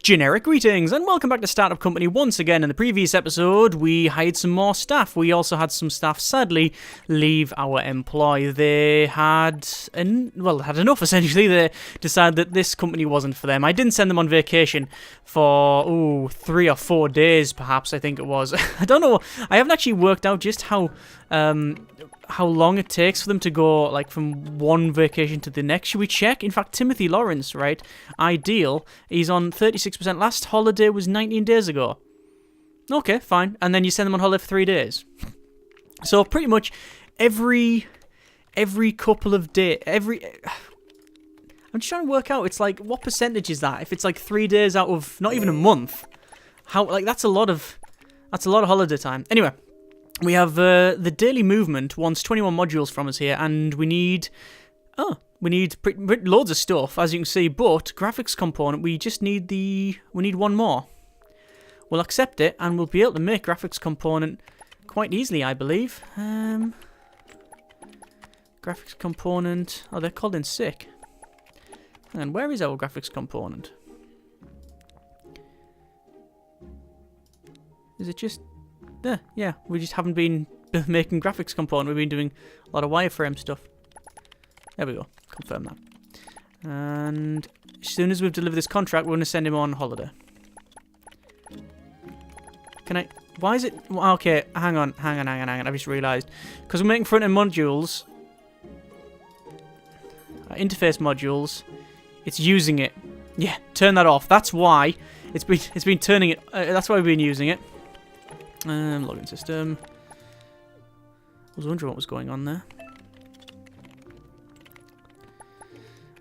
Generic greetings and welcome back to Startup Company once again. In the previous episode, we hired some more staff. We also had some staff, sadly, leave our employ. They had enough, essentially. They decided that this company wasn't for them. I didn't send them on vacation for, 3 or 4 days, perhaps, I think it was. I don't know. I haven't actually worked out just how long it takes for them to go, like, from one vacation to the next. Should we check? In fact, Timothy Lawrence, right, ideal, he's on 36%. Last holiday was 19 days ago. Okay, fine. And then you send them on holiday for 3 days. So pretty much every couple of days, I'm just trying to work out, it's like, what percentage is that? If it's like 3 days out of not even a month, that's a lot of holiday time. Anyway, we have the daily movement wants 21 modules from us here, and we need loads of stuff, as you can see, but graphics component, we need one more. We'll accept it, and we'll be able to make graphics component quite easily, I believe. Graphics component, oh, they're called in sick. And where is our graphics component? Is it just there? Yeah, we just haven't been making graphics component. We've been doing a lot of wireframe stuff. There we go. Confirm that. And as soon as we've delivered this contract, we're going to send him on holiday. Can I... Why is it... Okay, hang on. I just realised. Because we're making front-end modules. Interface modules. It's using it. Yeah, turn that off. That's why. It's been turning it... that's why we've been using it. Login system. I was wondering what was going on there. I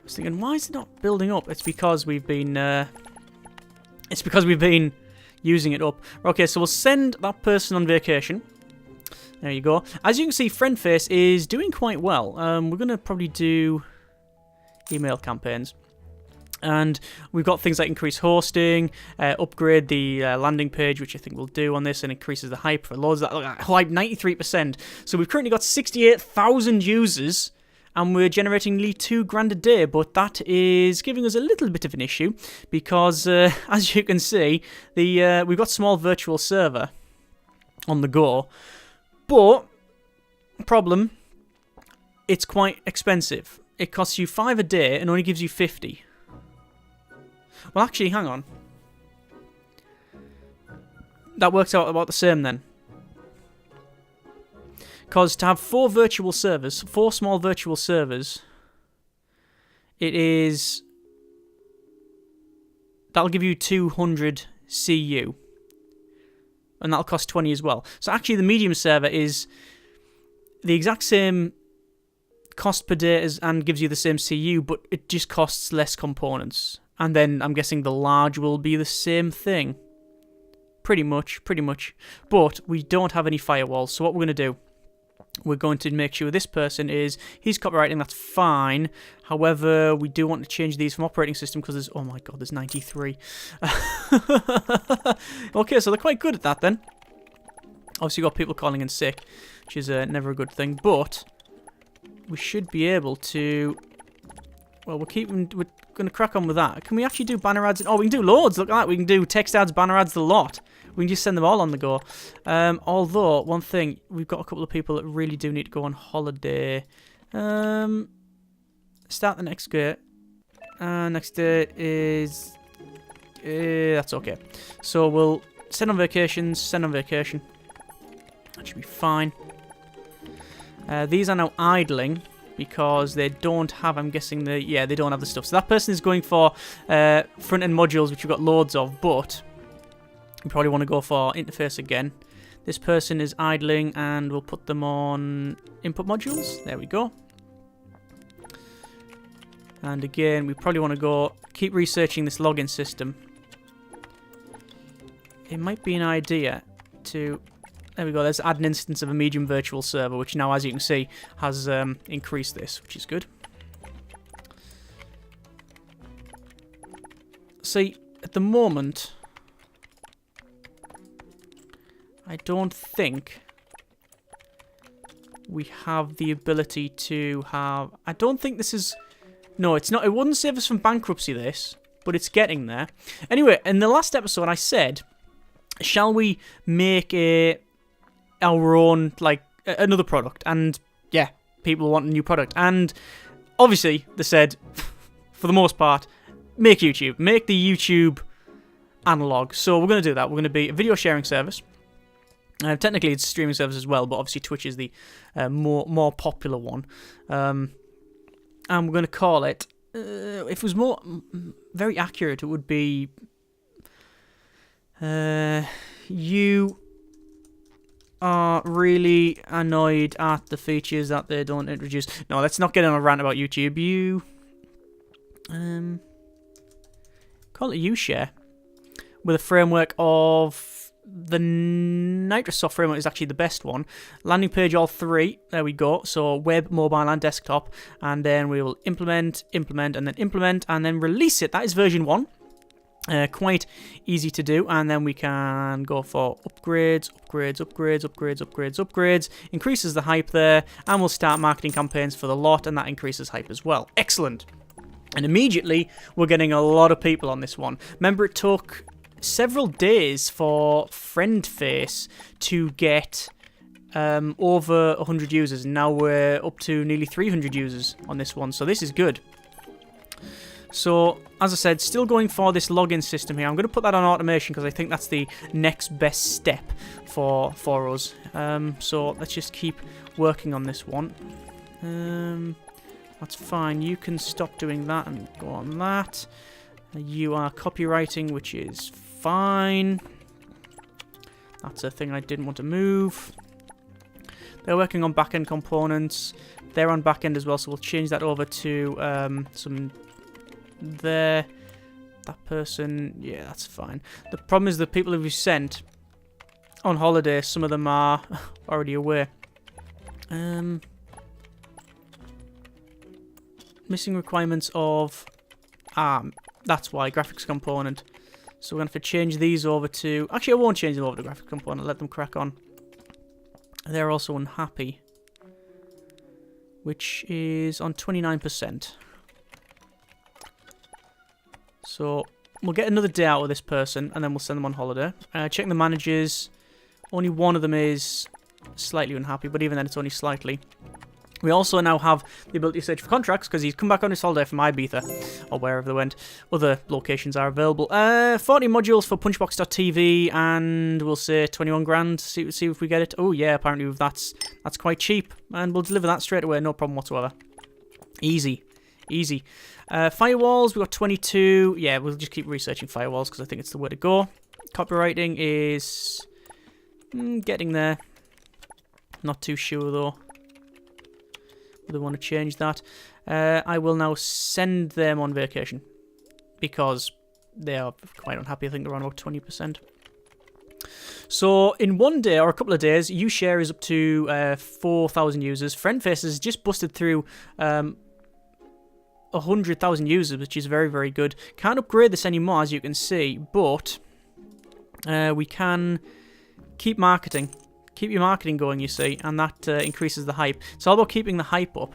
was thinking, why is it not building up? It's because we've been using it up. Okay, so we'll send that person on vacation. There you go. As you can see, FriendFace is doing quite well. We're gonna probably do email campaigns. And we've got things like increase hosting, upgrade the landing page, which I think we'll do on this, and increases the hype for loads of that. Hype 93%. So we've currently got 68,000 users, and we're generating nearly $2,000 a day. But that is giving us a little bit of an issue because, as you can see, we've got small virtual server on the go. But problem, it's quite expensive. It costs you 5 a day and only gives you 50. Well, actually, hang on. That works out about the same then. Because to have 4 virtual servers, 4 small virtual servers, that'll give you 200 CU. And that'll cost 20 as well. So actually the medium server is the exact same cost per day and gives you the same CU, but it just costs less components. And then I'm guessing the large will be the same thing. Pretty much. But we don't have any firewalls, so what we're going to do, we're going to make sure this person he's copywriting, that's fine. However, we do want to change these from operating system because there's, oh my god, there's 93. Okay, so they're quite good at that then. Obviously, you've got people calling in sick, which is never a good thing, but we should be able to... Well, we're going to crack on with that. Can we actually do banner ads? Oh, we can do loads. Look at that. We can do text ads, banner ads, the lot. We can just send them all on the go. Although, one thing, we've got a couple of people that really do need to go on holiday. Start the next day. Next day is... that's okay. So we'll send on vacation. That should be fine. These are now idling, because they don't have, I'm guessing, they don't have the stuff. So that person is going for front-end modules, which we've got loads of, but we probably want to go for interface again. This person is idling, and we'll put them on input modules. There we go. And again, we probably want to keep researching this login system. It might be an idea to... There we go, let's add an instance of a medium virtual server, which now, as you can see, has increased this, which is good. See, at the moment, I don't think we have the ability to have... I don't think this is... No, it's not. It wouldn't save us from bankruptcy, this. but it's getting there. Anyway, in the last episode I said, shall we make our own, like, another product? And yeah, people want a new product. And obviously, they said, for the most part, make YouTube. Make the YouTube analog. So we're going to do that. We're going to be a video sharing service. Technically, it's a streaming service as well, but obviously Twitch is the more popular one. And we're going to call it, if it was more very accurate, it would be you are really annoyed at the features that they don't introduce. No, let's not get on a rant about YouTube. You call it UShare with a framework of the Nitrosoft framework is actually the best one. Landing page all three. There we go. So web, mobile, and desktop, and then we will implement, and then implement, and then release it. That is version 1. Quite easy to do, and then we can go for upgrades, increases the hype there, and we'll start marketing campaigns for the lot, and that increases hype as well. Excellent. And immediately, we're getting a lot of people on this one. Remember, it took several days for FriendFace to get over 100 users, and now we're up to nearly 300 users on this one, so this is good. So, as I said, still going for this login system here. I'm going to put that on automation because I think that's the next best step for us. So, let's just keep working on this one. That's fine. You can stop doing that and go on that. You are copywriting, which is fine. That's a thing I didn't want to move. They're working on backend components. They're on backend as well, so we'll change that over to some there. That person, yeah, that's fine. The problem is the people who we sent on holiday, some of them are already away. Missing requirements of that's why, graphics component. So we're going to have to change these over to... Actually, I won't change them over to graphics component. Let them crack on. They're also unhappy, which is on 29%. So we'll get another day out of this person, and then we'll send them on holiday. Check the managers. Only one of them is slightly unhappy, but even then it's only slightly. We also now have the ability to search for contracts because he's come back on his holiday from Ibiza, or wherever they went. Other locations are available. 40 modules for punchbox.tv, and we'll say 21 grand. See if we get it. Oh yeah, apparently that's quite cheap, and we'll deliver that straight away. No problem whatsoever. Easy. Firewalls, we've got 22. Yeah, we'll just keep researching firewalls because I think it's the way to go. Copywriting is getting there. Not too sure though. They want to change that. I will now send them on vacation because they are quite unhappy. I think they're on about 20%. So in one day or a couple of days, UShare is up to 4,000 users. FriendFace has just busted through 100,000 users, which is very, very good. Can't upgrade this anymore, as you can see, but we can keep marketing. Keep your marketing going, you see, and that increases the hype. It's all about keeping the hype up.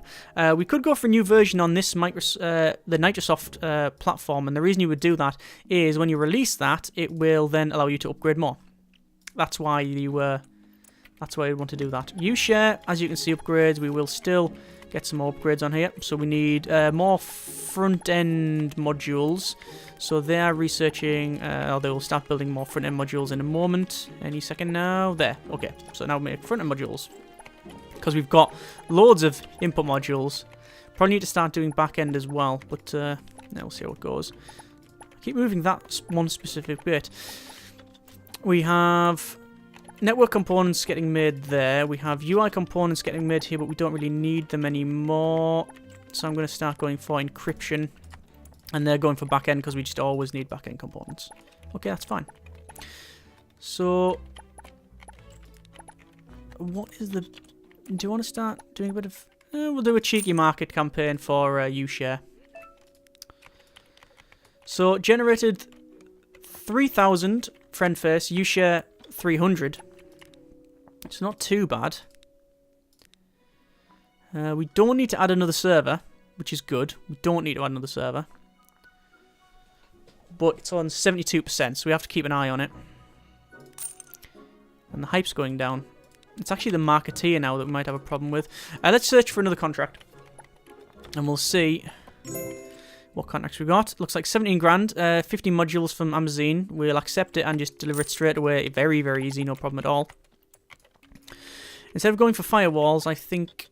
We could go for a new version on this the Nitrosoft platform, and the reason you would do that is when you release that, it will then allow you to upgrade more. That's why you want to do that. UShare, as you can see, upgrades. We will still get some more upgrades on here. So we need more front-end modules. So they are researching, or they will start building more front-end modules in a moment. Any second now. There. Okay. So now we make front-end modules. Because we've got loads of input modules. Probably need to start doing back-end as well. But now we'll see how it goes. Keep moving that one specific bit. We have network components getting made there. We have UI components getting made here, but we don't really need them anymore. So I'm going to start going for encryption. And they're going for backend because we just always need backend components. Okay, that's fine. So, what is the... Do you want to start doing a bit of... we'll do a cheeky market campaign for UShare. So, generated 3,000 FriendFace, UShare 300. It's not too bad. We don't need to add another server, which is good. We don't need to add another server. but it's on 72%, so we have to keep an eye on it. And the hype's going down. It's actually the marketeer now that we might have a problem with. Let's search for another contract. And we'll see what contracts we got. Looks like 17 grand, 50 modules from Amazon. We'll accept it and just deliver it straight away. Very, very easy, no problem at all. Instead of going for firewalls, I think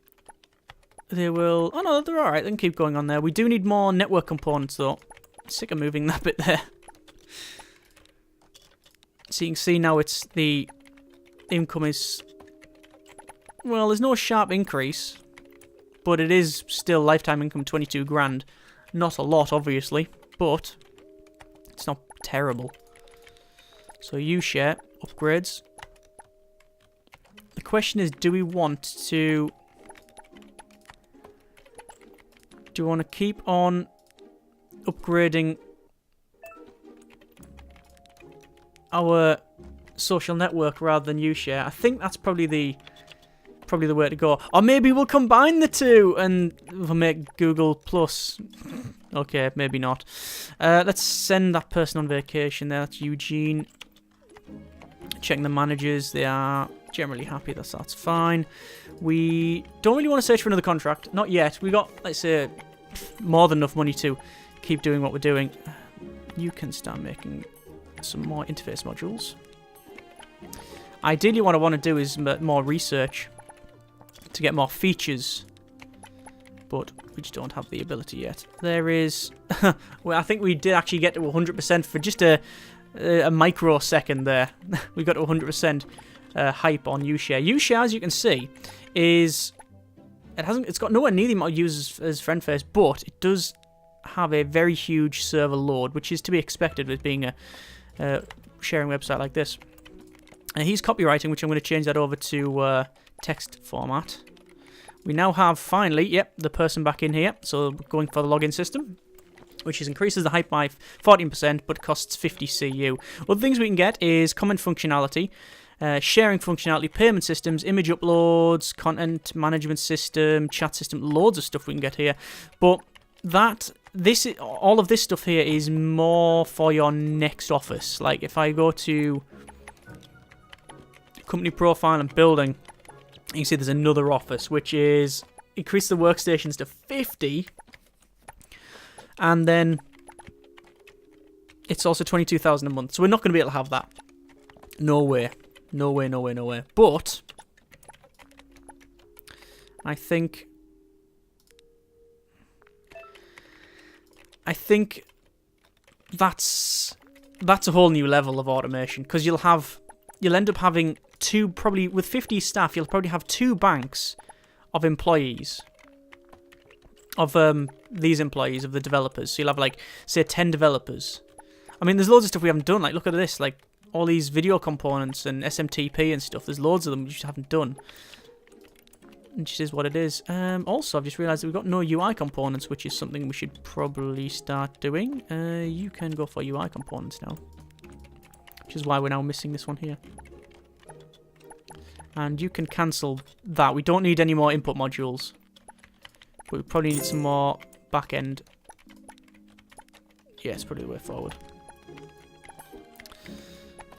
they will... Oh no, they're alright, they can keep going on there. We do need more network components though. Sick of moving that bit there. So you can see now it's the income is... Well, there's no sharp increase, but it is still lifetime income 22 grand. Not a lot, obviously, but it's not terrible. So you share upgrades. The question is, do we want to... Do we want to keep on upgrading our social network rather than you share? I think that's probably the way to go. Or maybe we'll combine the two and we'll make Google Plus. Okay, maybe not. Let's send that person on vacation there. That's Eugene. Checking the managers. They are generally happy. That's fine. We don't really want to search for another contract. Not yet. We got, let's say, more than enough money to keep doing what we're doing. You can start making some more interface modules. Ideally, what I want to do is more research to get more features, but we just don't have the ability yet. There is... well, I think we did actually get to 100% for just a microsecond there. We got to 100% hype on uShare. uShare, as you can see, is... It's got nowhere near the amount of users as FriendFace, but it does have a very huge server load, which is to be expected with being a sharing website like this. He's copywriting, which I'm going to change that over to text format. We now have, finally, yep, the person back in here. So we're going for the login system, which increases the hype by 14%, but costs 50 CU. Other things we can get is comment functionality, sharing functionality, payment systems, image uploads, content management system, chat system, loads of stuff we can get here. But all of this stuff here is more for your next office. Like if I go to company profile and building, you can see there's another office, which is increase the workstations to 50, and then it's also 22,000 a month. So we're not going to be able to have that. No way. No way, no way, no way. But I think that's a whole new level of automation, because you'll end up having probably with 50 staff, you'll probably have 2 banks of employees, of these employees, of the developers. So you'll have, like, say 10 developers. I mean, there's loads of stuff we haven't done. Like, look at this, like all these video components and SMTP and stuff. There's loads of them we just haven't done. It just is what it is. Also, I've just realised that we've got no UI components, which is something we should probably start doing. You can go for UI components now, which is why we're now missing this one here. And you can cancel that. We don't need any more input modules, but we probably need some more back-end. Yeah, it's probably the way forward.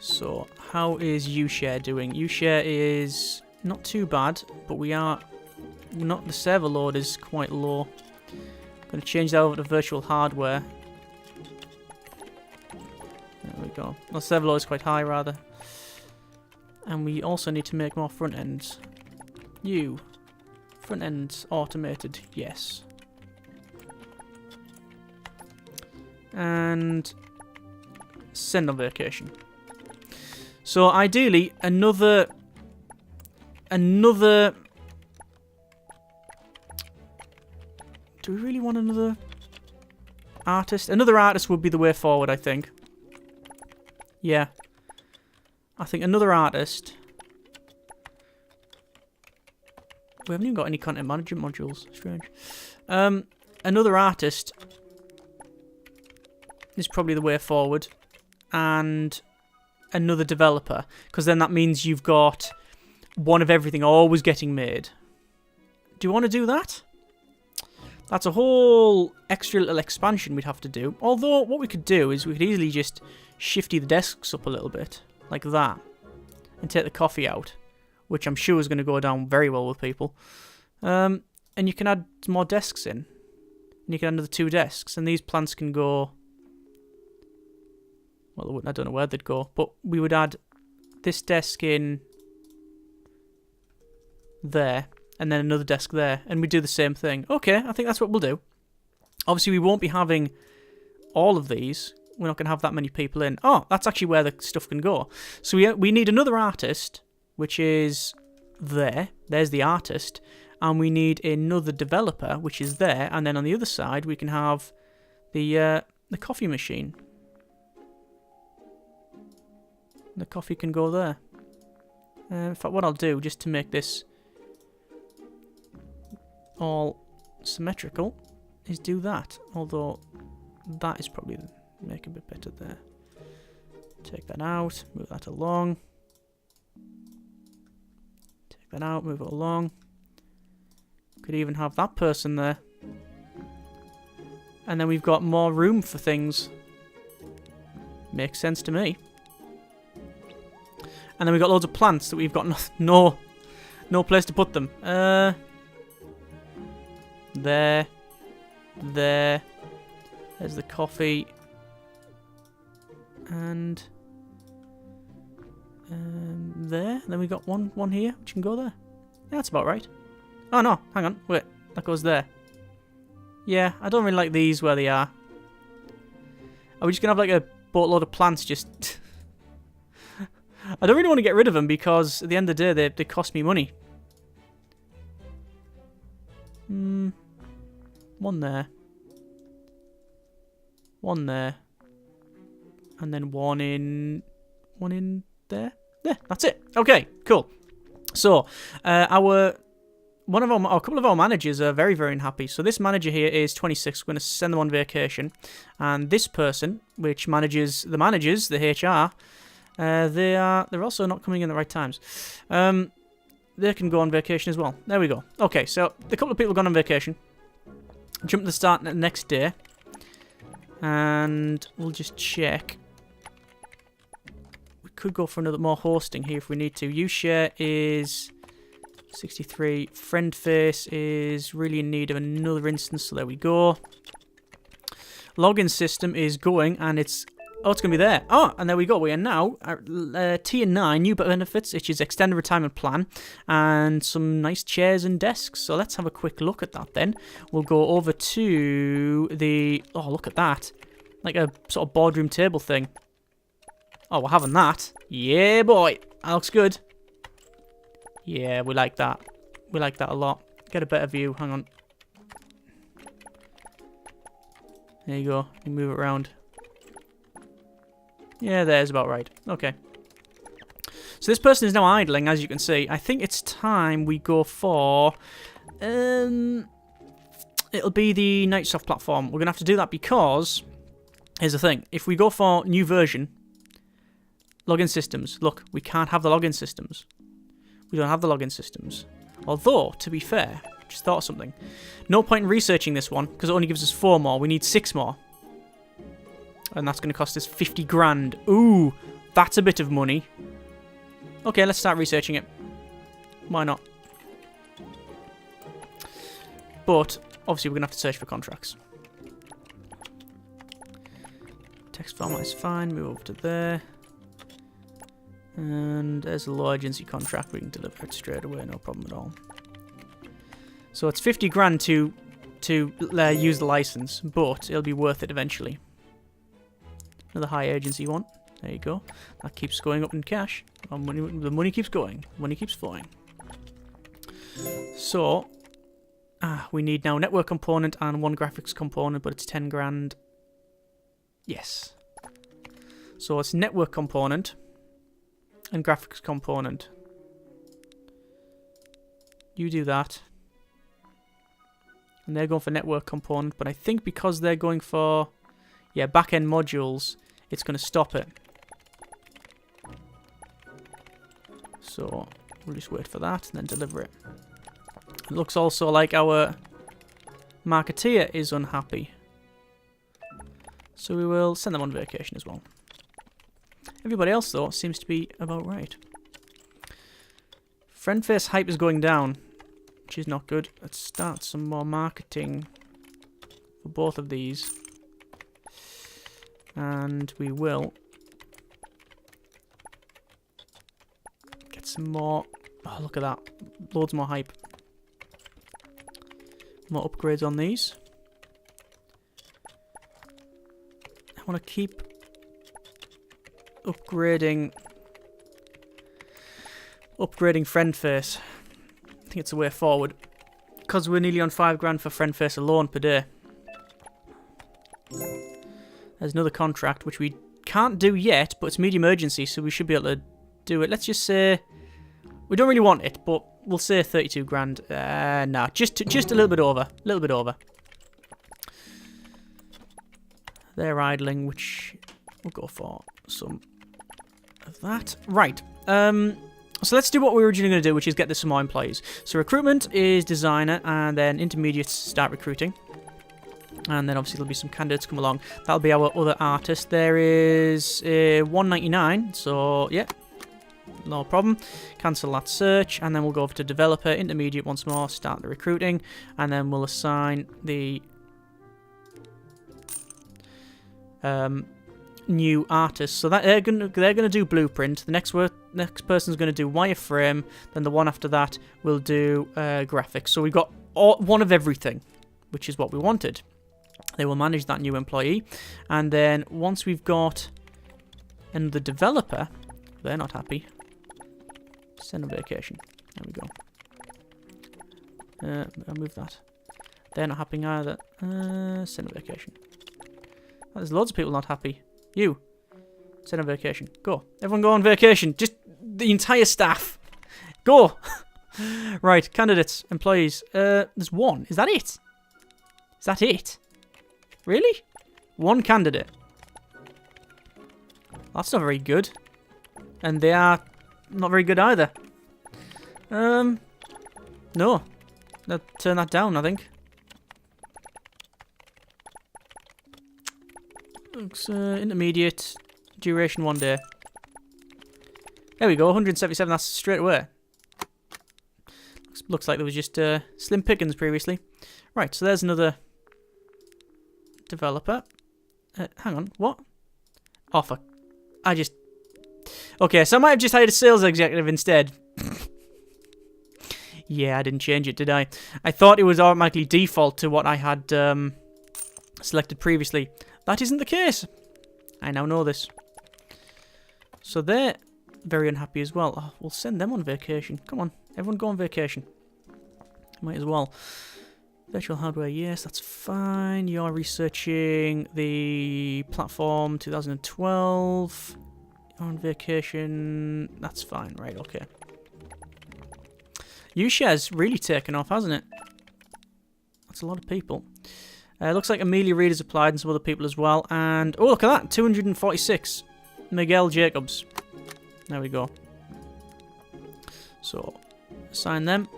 So, how is uShare doing? uShare is not too bad, but the server load is quite low. I'm going to change that over to virtual hardware. There we go. The server load is quite high, rather. And we also need to make more front ends. Front ends automated, yes. And send on vacation. So ideally, another. Do we really want another artist? Another artist would be the way forward, I think. Yeah. I think another artist. We haven't even got any content management modules. Strange. Another artist is probably the way forward. And another developer. Because then that means you've got one of everything always getting made. Do you want to do that? That's a whole extra little expansion we'd have to do. Although, what we could do is we could easily just shifty the desks up a little bit, like that, and take the coffee out, which I'm sure is going to go down very well with people. And you can add more desks in. And you can add another 2 desks, and these plants can go... Well, I don't know where they'd go, but we would add this desk in there, and then another desk there, and we do the same thing. Okay, I think that's what we'll do. Obviously, we won't be having all of these. We're not going to have that many people in. Oh, that's actually where the stuff can go. So we need another artist, which is there. There's the artist. And we need another developer, which is there. And then on the other side, we can have the coffee machine. The coffee can go there. In fact, what I'll do, just to make this all symmetrical, is do that. Although, that is probably... make a bit better there. Take that out, move that along. Take that out, move it along. Could even have that person there. And then we've got more room for things. Makes sense to me. And then we've got loads of plants that we've got no place to put them. There. There. There's the coffee. And there. Then we got one here, which can go there. Yeah, that's about right. Oh no, hang on, wait, that goes there. Yeah, I don't really like these where they are. Are we just gonna have like a boatload of plants just... I don't really want to get rid of them because at the end of the day they cost me money. One there. One there. And then one in there. Yeah, that's it. Okay, cool. So, a couple of our managers are very, very unhappy. So this manager here is 26. We're going to send them on vacation. And this person, which manages the managers, the HR, they're also not coming in the right times. They can go on vacation as well. There we go. Okay, so a couple of people have gone on vacation. Jump to the start the next day. And we'll just check. We could go for another more hosting here if we need to. Use share is 63. Friend face is really in need of another instance, so there we go. Login system is going, and it's... Oh, it's going to be there. Oh, and there we go. We are now at Tier 9, new benefits, which is extended retirement plan, and some nice chairs and desks. So let's have a quick look at that then. We'll go over to the... Oh, look at that. Like a sort of boardroom table thing. Oh, we're having that. Yeah, boy. That looks good. Yeah, we like that. We like that a lot. Get a better view. Hang on. There you go. You move it around. Yeah, there's about right. Okay. So this person is now idling, as you can see. I think it's time we go for... it'll be the Nightsoft platform. We're going to have to do that because... Here's the thing. If we go for new version... Login systems. Look, we can't have the login systems. We don't have the login systems. Although, to be fair, just thought of something. No point in researching this one, because it only gives us 4 more. We need 6 more. And that's going to cost us 50 grand. Ooh, that's a bit of money. Okay, let's start researching it. Why not? But, obviously, we're going to have to search for contracts. Text format is fine. Move over to there. And there's a low agency contract. We can deliver it straight away, no problem at all. So it's 50 grand to use the license, but it'll be worth it eventually. Another high agency one. There you go. That keeps going up in cash. The money keeps going. Money keeps flowing. So, we need now network component and 1 graphics component, but it's 10 grand. Yes. So it's network component and graphics component. You do that. And they're going for network component, but I think because they're going for... Yeah, back-end modules, it's going to stop it. So, we'll just wait for that and then deliver it. It looks also like our marketeer is unhappy. So we will send them on vacation as well. Everybody else, though, seems to be about right. Friend face hype is going down, which is not good. Let's start some more marketing for both of these. And we will get some more. Oh, look at that. Loads more hype. More upgrades on these. I want to keep upgrading friend face. I think it's the way forward. Because we're nearly on 5 grand for friend face alone per day. There's another contract which we can't do yet, but it's medium urgency, so we should be able to do it. Let's just say we don't really want it, but we'll say 32 grand. Nah, just a little bit over. A little bit over. They're idling, which we'll go for some of that. Right. So let's do what we were originally going to do, which is get some more employees. So recruitment is designer, and then intermediates start recruiting. And then obviously there'll be some candidates come along. That'll be our other artist. There is 199, so yeah, no problem. Cancel that search, and then we'll go over to developer, intermediate once more, start the recruiting, and then we'll assign the new artists. So that they're gonna do blueprint. The next person's gonna do wireframe. Then the one after that will do graphics. So we've got one of everything, which is what we wanted. They will manage that new employee, and then once we've got another developer, they're not happy. Send on vacation. There we go. I'll move that. They're not happy either. Send on vacation. There's loads of people not happy. You. Send on vacation. Go. Everyone go on vacation. Just the entire staff. Go. Right. Candidates. Employees. There's one. Is that it? Is that it? Really? One candidate. That's not very good. And they are not very good either. No. I'll turn that down, I think. Looks intermediate. Duration 1 day. There we go, 177, that's straight away. Looks like there was just slim pickings previously. Right, so there's another developer. Hang on, what? Oh, fuck. Okay, so I might have just hired a sales executive instead. Yeah, I didn't change it, did I? I thought it was automatically default to what I had selected previously. That isn't the case. I now know this. So they're very unhappy as well. Oh, we'll send them on vacation. Come on, everyone go on vacation. Might as well. Virtual hardware, yes, that's fine. You're researching the platform 2012. You're on vacation. That's fine, right, okay. U-Share's really taken off, hasn't it? That's a lot of people. Looks like Amelia Reid has applied and some other people as well. And, oh, look at that, 246. Miguel Jacobs. There we go. So, assign them.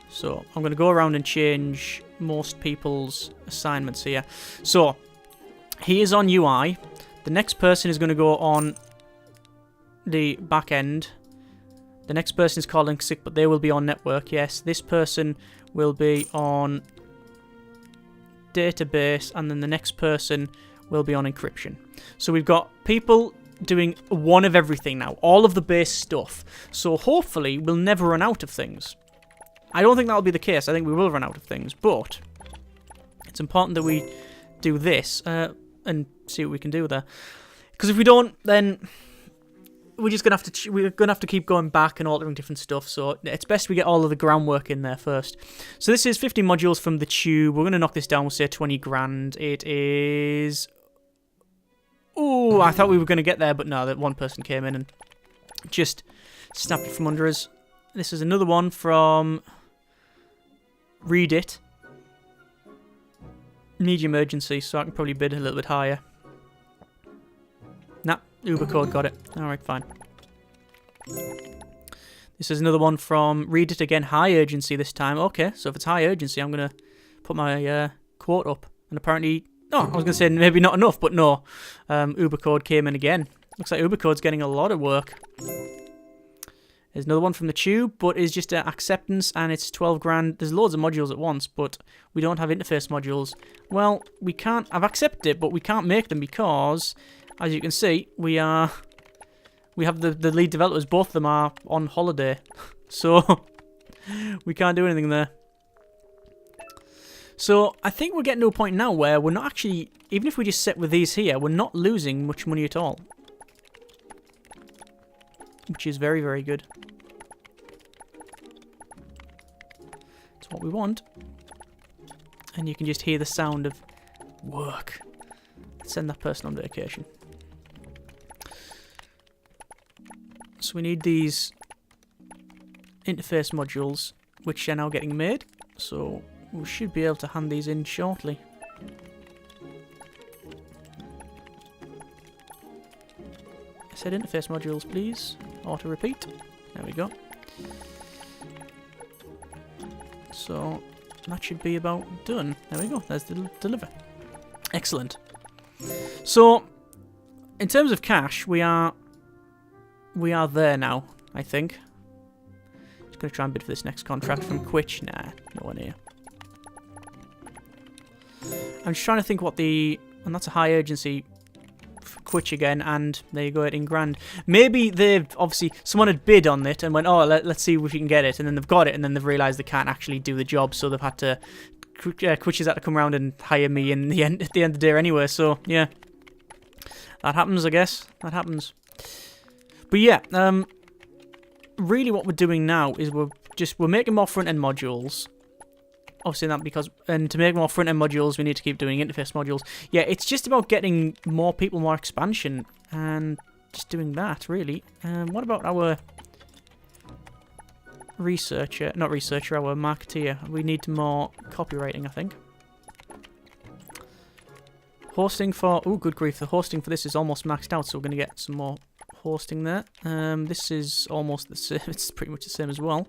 So, I'm going to go around and change most people's assignments here. So, he is on UI. The next person is going to go on the back end. The next person is calling sick, but they will be on network, yes. This person will be on database, and then the next person will be on encryption. So we've got people doing one of everything now, all of the base stuff. So hopefully we'll never run out of things. I don't think that'll be the case. I think we will run out of things, but it's important that we do this and see what we can do there. Because if we don't, then we're just gonna have to keep going back and altering different stuff. So it's best we get all of the groundwork in there first. So this is 50 modules from the tube. We're gonna knock this down. We'll say 20 grand. It is. Ooh, I thought we were gonna get there, but no. That one person came in and just snapped it from under us. This is another one from Read It. Medium urgency, so I can probably bid a little bit higher. Nah, Uber code got it. Alright, fine. This is another one from Read It again. High urgency this time. Okay, so if it's high urgency, I'm going to put my quote up. And apparently Oh, I was going to say maybe not enough, but no. Uber code came in again. Looks like Uber code's getting a lot of work. There's another one from the Tube, but it's just an acceptance, and it's 12 grand. There's loads of modules at once, but we don't have interface modules. Well, we can't. I've accepted it, but we can't make them because, as you can see, we have the lead developers. Both of them are on holiday, so we can't do anything there. So I think we're getting to a point now where we're not actually, even if we just sit with these here, we're not losing much money at all. Which is very, very good. It's what we want. And you can just hear the sound of work. Send that person on vacation. So we need these interface modules, which are now getting made. So we should be able to hand these in shortly. I said interface modules, please. Auto repeat. There we go. So that should be about done. There we go. There's the deliver. Excellent. So in terms of cash, we are there now, I think. Just gonna try and bid for this next contract from Quitch. Nah, no one here. I'm just trying to think what and that's a high urgency Quitch again, and there you go, 18 grand. Maybe they've obviously someone had bid on it and went, oh, let's see if we can get it, and then they've got it, and then they've realised they can't actually do the job, so they've had to Quitch has had to come around and hire me at the end of the day anyway. So yeah, that happens, I guess. That happens. But yeah, really, what we're doing now is we're making more front end modules. Obviously, and to make more front-end modules, we need to keep doing interface modules. Yeah, it's just about getting more people, more expansion, and just doing that, really. What about our researcher? Not researcher, our marketeer. We need more copywriting, I think. Hosting for... Oh, good grief. The hosting for this is almost maxed out, so we're going to get some more hosting there. This is almost the same. It's pretty much the same as well.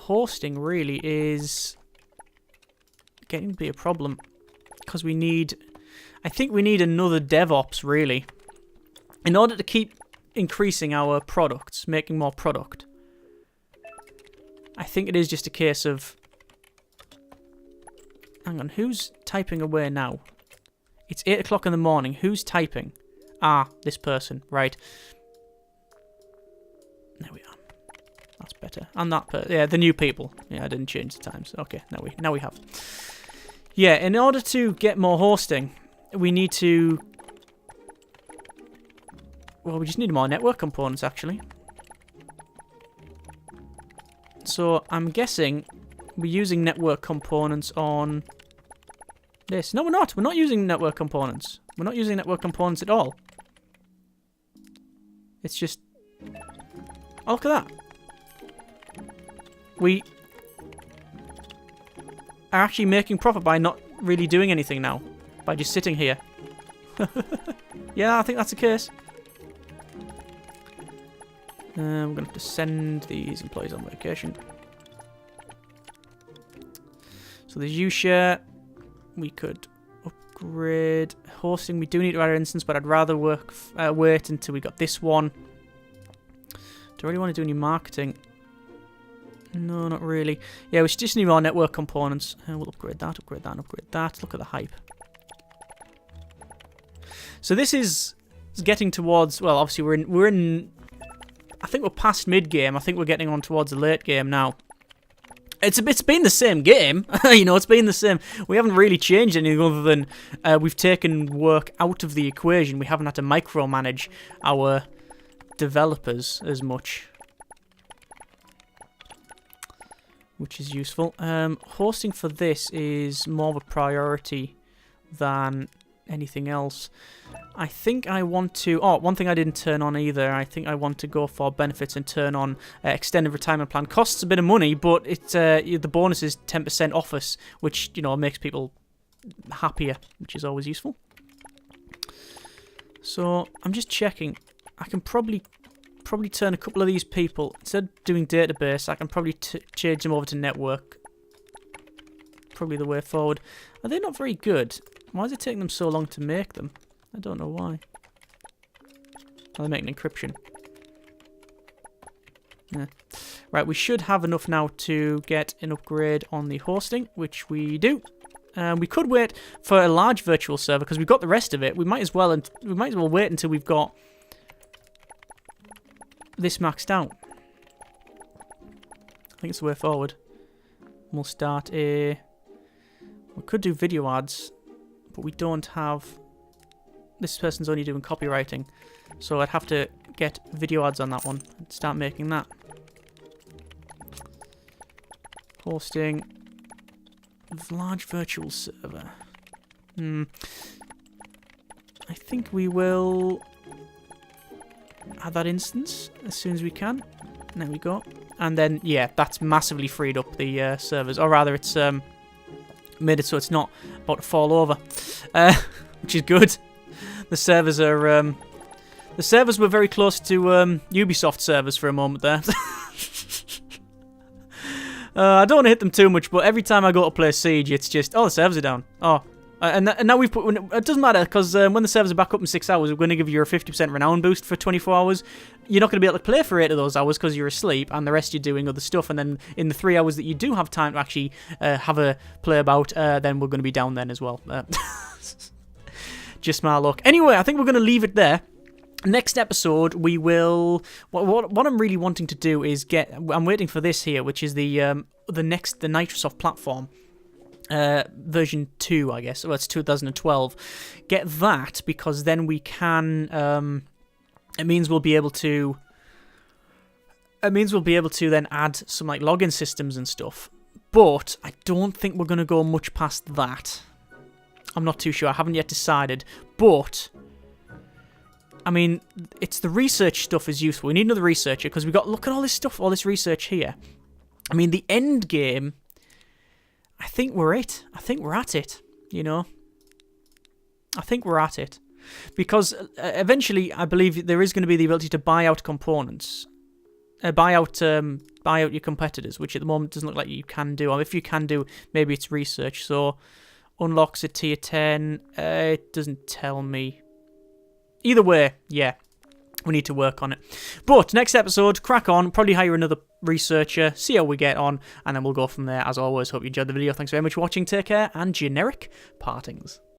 Hosting really is getting to be a problem because I think we need another DevOps really in order to keep increasing our products, making more product. I think it is just a case of, hang on, who's typing away now? It's 8 o'clock in the morning. Who's typing? Ah, this person, right. There we are. That's better. And that yeah, the new people. Yeah, I didn't change the times. Okay, now we have. Yeah, in order to get more hosting, we need to... Well, we just need more network components, actually. So, I'm guessing we're using network components on this. No, we're not. We're not using network components. We're not using network components at all. It's just... Oh, look at that. We are actually making profit by not really doing anything now. By just sitting here. Yeah, I think that's the case. We're going to have to send these employees on vacation. So there's UShare. We could upgrade. Hosting, we do need to add an instance, but I'd rather wait until we got this one. Do I really want to do any marketing? No, not really. Yeah, we just need more network components. We'll upgrade that, upgrade that, and upgrade that. Look at the hype. So this is getting towards... Well, obviously we're in... I think we're past mid-game. I think we're getting on towards the late game now. It's been the same game. You know, it's been the same. We haven't really changed anything other than we've taken work out of the equation. We haven't had to micromanage our developers as much, which is useful. Hosting for this is more of a priority than anything else. I think I want to... Oh, one thing I didn't turn on either. I think I want to go for benefits and turn on extended retirement plan. Costs a bit of money, but it's the bonus is 10% off us, which, you know, makes people happier, which is always useful. So I'm just checking. I can probably turn a couple of these people, instead of doing database, I can probably change them over to network. probably the way forward. Are they not very good? Why is it taking them so long to make them? I don't know why. Oh, they're making encryption. Yeah. Right, we should have enough now to get an upgrade on the hosting, which we do. We could wait for a large virtual server because we've got the rest of it. We might as well wait until we've got this maxed out. I think it's the way forward. We'll start a... We could do video ads, but we don't have... This person's only doing copywriting, so I'd have to get video ads on that one and start making that. Hosting... Large virtual server. I think we will add that instance as soon as we can. There we go. And then, yeah, that's massively freed up the servers. Or rather, it's made it so it's not about to fall over, which is good. The servers are... the servers were very close to Ubisoft servers for a moment there. I don't want to hit them too much, but every time I go to play Siege, it's just, oh, the servers are down. Oh, and now we've put, it doesn't matter, because when the servers are back up in 6 hours, we're going to give you a 50% renown boost for 24 hours. You're not going to be able to play for 8 of those hours because you're asleep, and the rest you're doing other stuff, and then in the 3 hours that you do have time to actually have a play about, then we're going to be down then as well. Just my luck. Anyway, I think we're going to leave it there. Next episode, we will... What I'm really wanting to do is get... I'm waiting for this here, which is the Nitrosoft platform. Version 2, I guess. Well, it's 2012. Get that, because then we can... it means we'll be able to... It means we'll be able to then add some like login systems and stuff. But I don't think we're going to go much past that. I'm not too sure. I haven't yet decided. But... I mean, it's the research stuff is useful. We need another researcher because we've got, look at all this stuff, all this research here. I mean, the end game, I think we're it. I think we're at it, you know. I think we're at it. Because eventually, I believe there is going to be the ability to buy out components. Buy out your competitors, which at the moment doesn't look like you can do. Or if you can do, maybe it's research. So, unlocks at tier 10. It doesn't tell me. Either way, yeah, we need to work on it. But next episode, crack on, probably hire another researcher, see how we get on, and then we'll go from there. As always, hope you enjoyed the video. Thanks very much for watching, take care, and generic partings.